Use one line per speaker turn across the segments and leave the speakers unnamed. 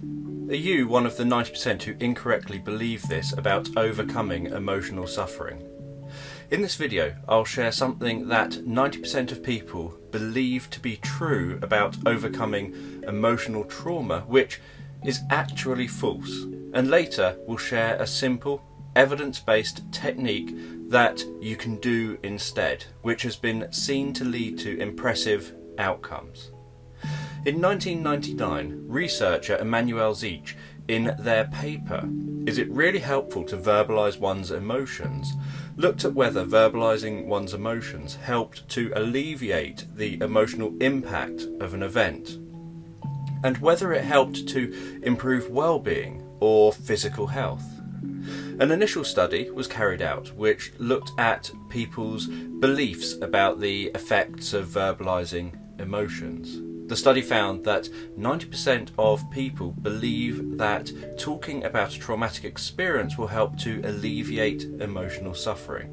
Are you one of the 90% who incorrectly believe this about overcoming emotional suffering? In this video, I'll share something that 90% of people believe to be true about overcoming emotional trauma, which is actually false. And later, we'll share a simple, evidence-based technique that you can do instead, which has been seen to lead to impressive outcomes. In 1999, researcher Emmanuel Zeich, in their paper, "Is it really helpful to verbalise one's emotions?" looked at whether verbalising one's emotions helped to alleviate the emotional impact of an event, and whether it helped to improve well-being or physical health. An initial study was carried out which looked at people's beliefs about the effects of verbalising emotions. The study found that 90% of people believe that talking about a traumatic experience will help to alleviate emotional suffering.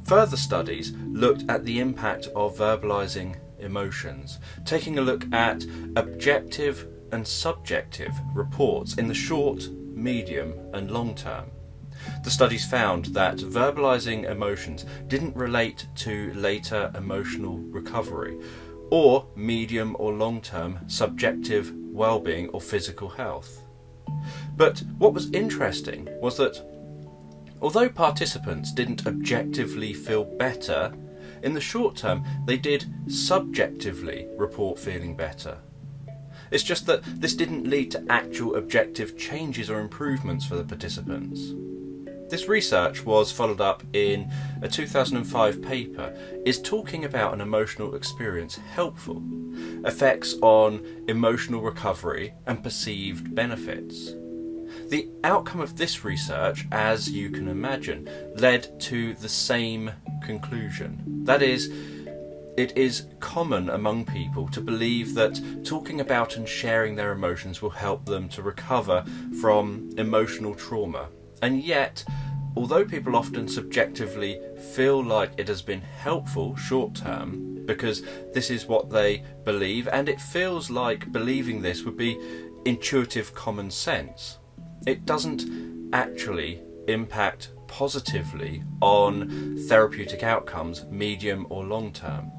Further studies looked at the impact of verbalising emotions, taking a look at objective and subjective reports in the short, medium and long term. The studies found that verbalising emotions didn't relate to later emotional recovery, or medium or long-term subjective well-being or physical health. But what was interesting was that although participants didn't objectively feel better, in the short term they did subjectively report feeling better. It's just that this didn't lead to actual objective changes or improvements for the participants. This research was followed up in a 2005 paper, "Is talking about an emotional experience helpful? Effects on emotional recovery and perceived benefits." The outcome of this research, as you can imagine, led to the same conclusion. That is, it is common among people to believe that talking about and sharing their emotions will help them to recover from emotional trauma. And yet, although people often subjectively feel like it has been helpful short term, because this is what they believe, and it feels like believing this would be intuitive common sense, it doesn't actually impact positively on therapeutic outcomes, medium or long term.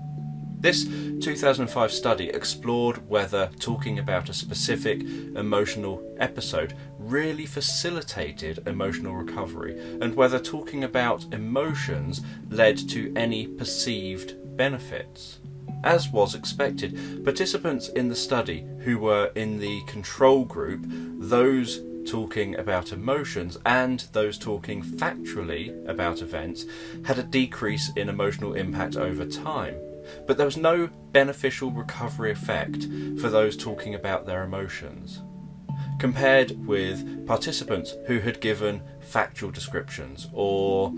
This 2005 study explored whether talking about a specific emotional episode really facilitated emotional recovery, and whether talking about emotions led to any perceived benefits. As was expected, participants in the study who were in the control group, those talking about emotions and those talking factually about events, had a decrease in emotional impact over time. But there was no beneficial recovery effect for those talking about their emotions, compared with participants who had given factual descriptions or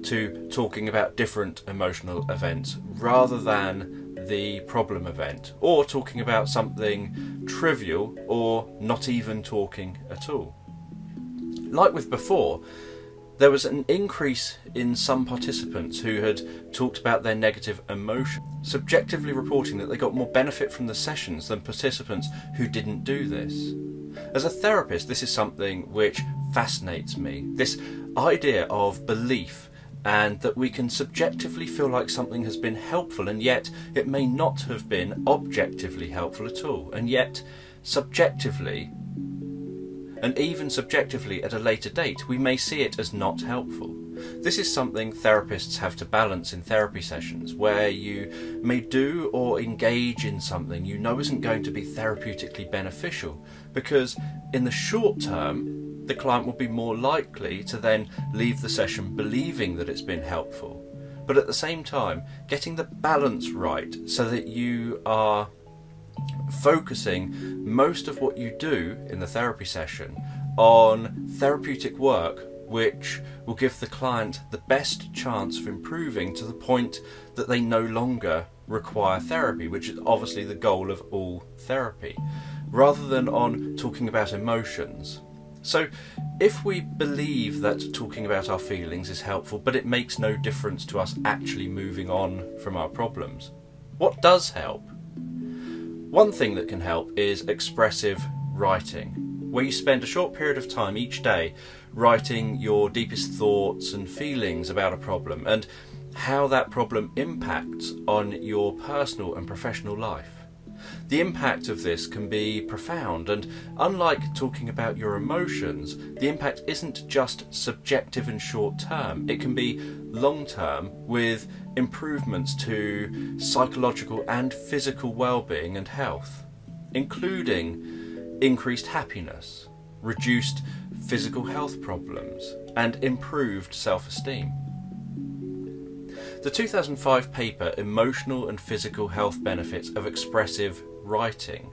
to talking about different emotional events rather than the problem event, or talking about something trivial or not even talking at all. Like with before, there was an increase in some participants who had talked about their negative emotion, subjectively reporting that they got more benefit from the sessions than participants who didn't do this. As a therapist, this is something which fascinates me, this idea of belief, and that we can subjectively feel like something has been helpful, and yet it may not have been objectively helpful at all, and yet subjectively, and even subjectively at a later date, we may see it as not helpful. This is something therapists have to balance in therapy sessions, where you may do or engage in something you know isn't going to be therapeutically beneficial, because in the short term the client will be more likely to then leave the session believing that it's been helpful. But at the same time, getting the balance right so that you are focusing most of what you do in the therapy session on therapeutic work which will give the client the best chance of improving to the point that they no longer require therapy, which is obviously the goal of all therapy, rather than on talking about emotions. So if we believe that talking about our feelings is helpful, but it makes no difference to us actually moving on from our problems, what does help? One thing that can help is expressive writing, where you spend a short period of time each day writing your deepest thoughts and feelings about a problem and how that problem impacts on your personal and professional life. The impact of this can be profound, and unlike talking about your emotions, the impact isn't just subjective and short term. It can be long term, with improvements to psychological and physical well-being and health, including increased happiness, reduced physical health problems, and improved self-esteem. The 2005 paper Emotional and Physical Health Benefits of Expressive Writing,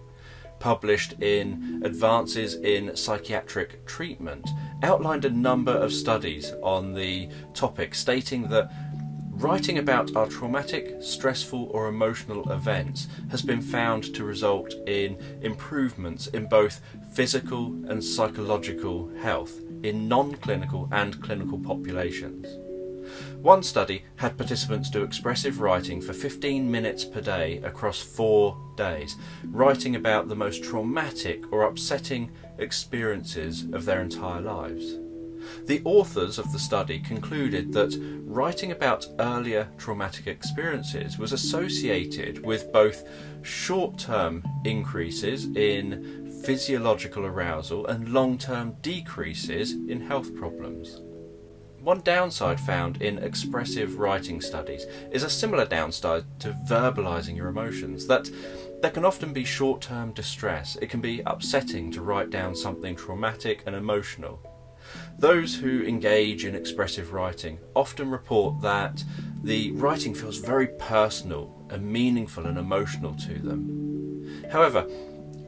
published in Advances in Psychiatric Treatment, outlined a number of studies on the topic, stating that writing about our traumatic, stressful or emotional events has been found to result in improvements in both physical and psychological health in non-clinical and clinical populations. One study had participants do expressive writing for 15 minutes per day across 4 days, writing about the most traumatic or upsetting experiences of their entire lives. The authors of the study concluded that writing about earlier traumatic experiences was associated with both short-term increases in physiological arousal and long-term decreases in health problems. One downside found in expressive writing studies is a similar downside to verbalizing your emotions, that there can often be short-term distress. It can be upsetting to write down something traumatic and emotional. Those who engage in expressive writing often report that the writing feels very personal and meaningful and emotional to them. However,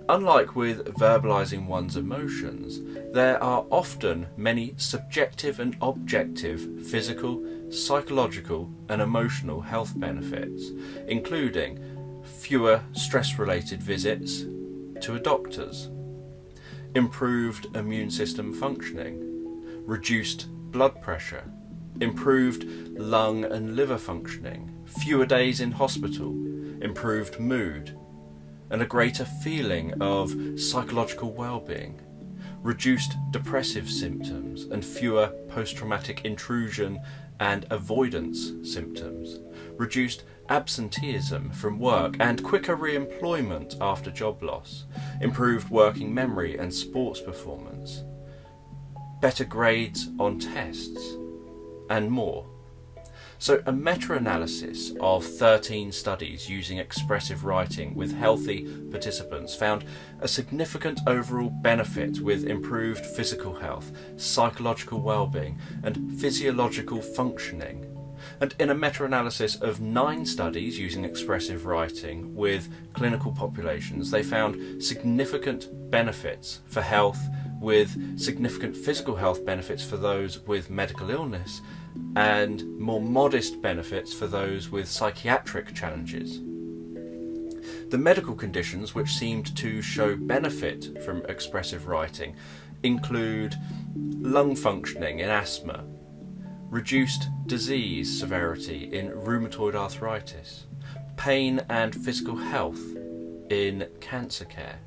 unlike with verbalizing one's emotions, there are often many subjective and objective physical, psychological and emotional health benefits, including fewer stress-related visits to a doctor's, improved immune system functioning, reduced blood pressure, improved lung and liver functioning, fewer days in hospital, improved mood, and a greater feeling of psychological well-being, reduced depressive symptoms and fewer post-traumatic intrusion and avoidance symptoms, reduced absenteeism from work and quicker re-employment after job loss, improved working memory and sports performance, better grades on tests, and more. So a meta-analysis of 13 studies using expressive writing with healthy participants found a significant overall benefit with improved physical health, psychological well-being and physiological functioning. And in a meta-analysis of 9 studies using expressive writing with clinical populations, they found significant benefits for health, with significant physical health benefits for those with medical illness and more modest benefits for those with psychiatric challenges. The medical conditions which seemed to show benefit from expressive writing include lung functioning in asthma, reduced disease severity in rheumatoid arthritis, pain and physical health in cancer care,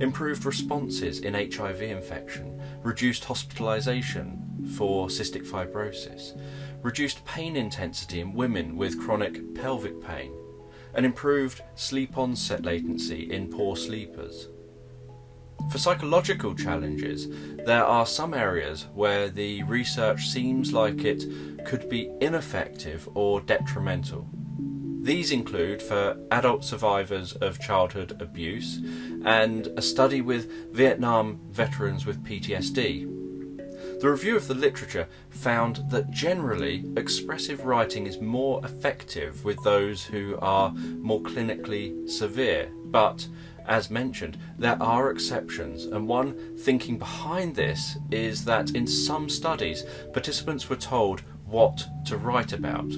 improved responses in HIV infection, reduced hospitalisation for cystic fibrosis, reduced pain intensity in women with chronic pelvic pain, and improved sleep onset latency in poor sleepers. For psychological challenges, there are some areas where the research seems like it could be ineffective or detrimental. These include for adult survivors of childhood abuse and a study with Vietnam veterans with PTSD. The review of the literature found that generally expressive writing is more effective with those who are more clinically severe, but as mentioned, there are exceptions, and one thinking behind this is that in some studies participants were told what to write about,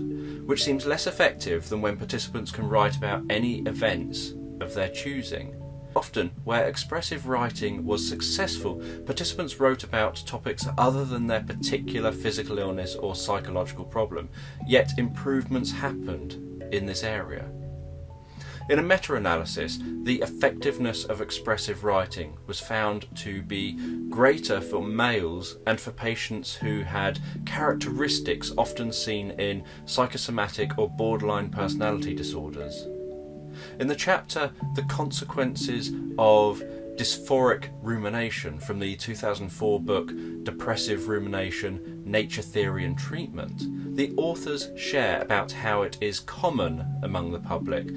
which seems less effective than when participants can write about any events of their choosing. Often, where expressive writing was successful, participants wrote about topics other than their particular physical illness or psychological problem, yet improvements happened in this area. In a meta-analysis, the effectiveness of expressive writing was found to be greater for males and for patients who had characteristics often seen in psychosomatic or borderline personality disorders. In the chapter The Consequences of Dysphoric Rumination from the 2004 book Depressive Rumination, Nature, Theory and Treatment, the authors share about how it is common among the public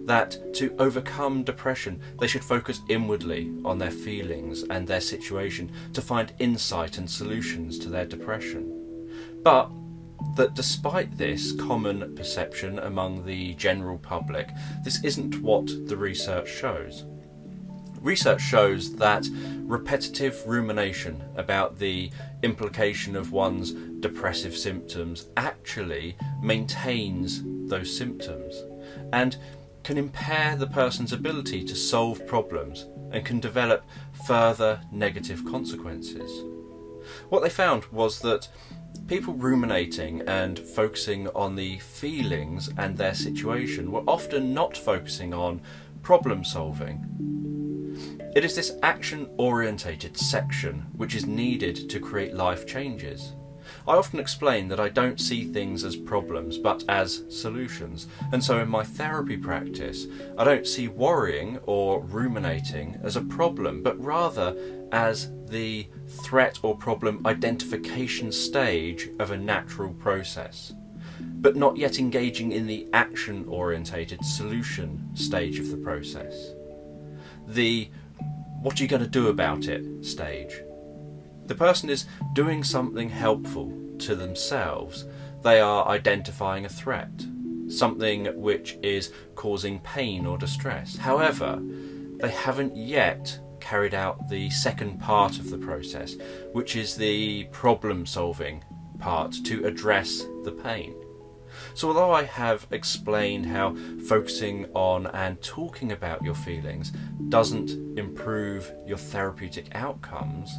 that to overcome depression they should focus inwardly on their feelings and their situation to find insight and solutions to their depression. But that despite this common perception among the general public, this isn't what the research shows. Research shows that repetitive rumination about the implication of one's depressive symptoms actually maintains those symptoms and can impair the person's ability to solve problems and can develop further negative consequences. What they found was that people ruminating and focusing on the feelings and their situation were often not focusing on problem solving. It is this action-orientated section which is needed to create life changes. I often explain that I don't see things as problems but as solutions, and so in my therapy practice I don't see worrying or ruminating as a problem but rather as the threat or problem identification stage of a natural process, but not yet engaging in the action-orientated solution stage of the process. The "what are you going to do about it" stage. The person is doing something helpful to themselves. They are identifying a threat, something which is causing pain or distress. However, they haven't yet carried out the second part of the process, which is the problem-solving part to address the pain. So although I have explained how focusing on and talking about your feelings doesn't improve your therapeutic outcomes,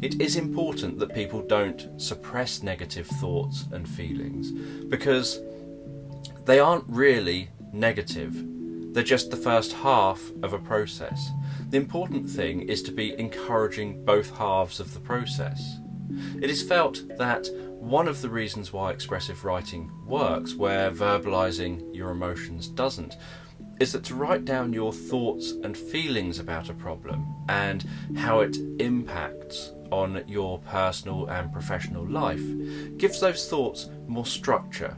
it is important that people don't suppress negative thoughts and feelings, because they aren't really negative. They're just the first half of a process. The important thing is to be encouraging both halves of the process. It is felt that one of the reasons why expressive writing works where verbalizing your emotions doesn't is that to write down your thoughts and feelings about a problem and how it impacts on your personal and professional life gives those thoughts more structure,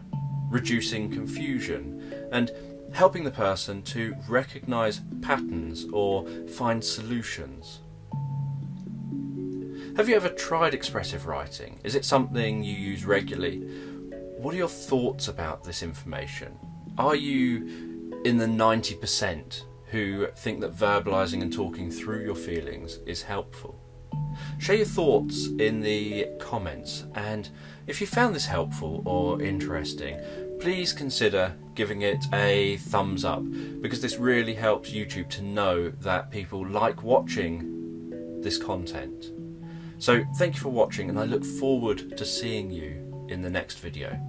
reducing confusion and helping the person to recognize patterns or find solutions. Have you ever tried expressive writing? Is it something you use regularly? What are your thoughts about this information? Are you in the 90% who think that verbalizing and talking through your feelings is helpful? Share your thoughts in the comments, and if you found this helpful or interesting, please consider giving it a thumbs up, because this really helps YouTube to know that people like watching this content. So thank you for watching, and I look forward to seeing you in the next video.